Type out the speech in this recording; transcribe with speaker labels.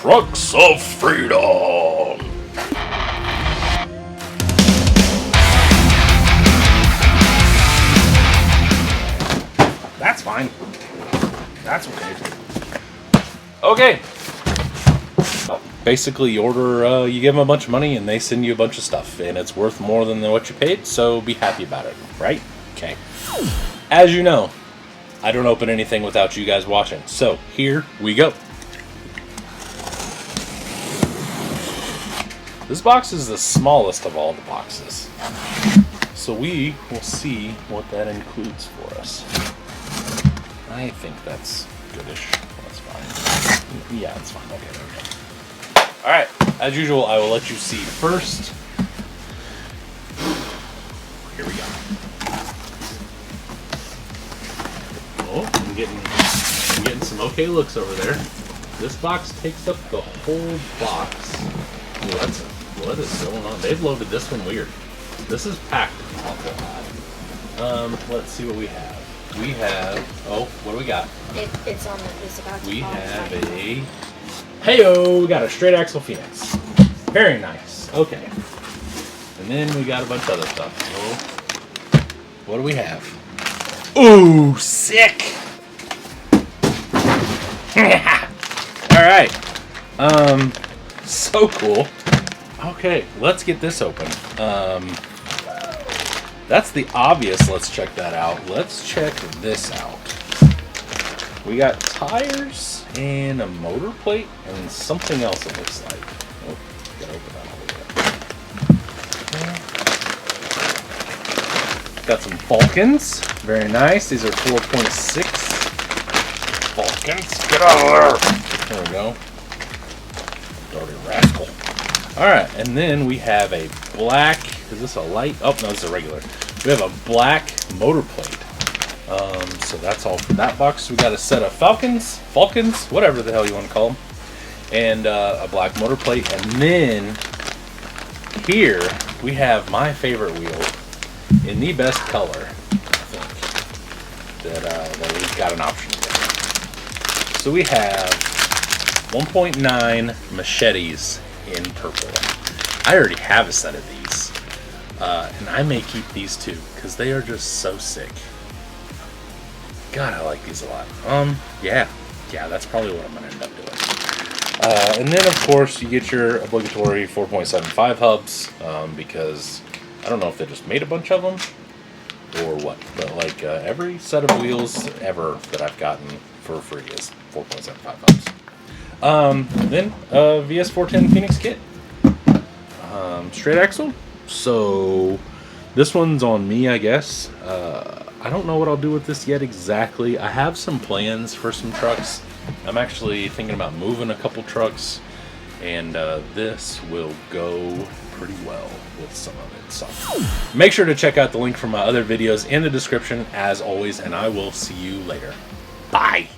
Speaker 1: trucks of freedom. That's fine. That's okay. Okay. Basically, you order, you give them a bunch of money and they send you a bunch of stuff, and it's worth more than what you paid, so be happy about it, right? Okay. As you know, I don't open anything without you guys watching, so here we go. This box is the smallest of all the boxes, so we will see what that includes for us. I think that's goodish. That's fine. Yeah, it's fine. Okay, there we go. Alright, as usual, I will let you see first. Here we go. Oh, I'm getting some okay looks over there. This box takes up the whole box. What is going on? They've loaded this one weird. This is packed awful. Let's see what we have. We have, oh, what do we got?
Speaker 2: It's about to
Speaker 1: We
Speaker 2: fall
Speaker 1: have
Speaker 2: apart.
Speaker 1: a, hey-o, we got a straight axle Phoenix. Very nice. Okay. And then we got a bunch of other stuff. So, what do we have? Ooh, sick. All right. So cool. Okay, let's get this open. That's the obvious. Let's check that out. Let's check this out. We got tires and a motor plate and something else it looks like. Oh, gotta open that all the way. Got some Falcons. Very nice. These are 4.6 Falcons. Get out of there. There we go. Dirty rascal. Alright, and then we have a black, is this a light? Oh, no, it's a regular. We have a black motor plate. So that's all for that box. We got a set of Falcons, whatever the hell you want to call them, and a black motor plate. And then here we have my favorite wheel in the best color, I think, that we've got an option for. So we have 1.9 machetes in purple. I already have a set of these, and I may keep these too because they are just so sick. God, I like these a lot. Yeah, that's probably what I'm gonna end up doing. And then of course you get your obligatory 4.75 hubs, because I don't know if they just made a bunch of them or what, but like every set of wheels ever that I've gotten for free is 4.75 hubs. Then VS410 Phoenix kit, straight axle. So this one's on me, I guess. I don't know what I'll do with this yet exactly. I have some plans for some trucks. I'm actually thinking about moving a couple trucks, and this will go pretty well with some of it. So make sure to check out the link for my other videos in the description as always, and I will see you later. Bye.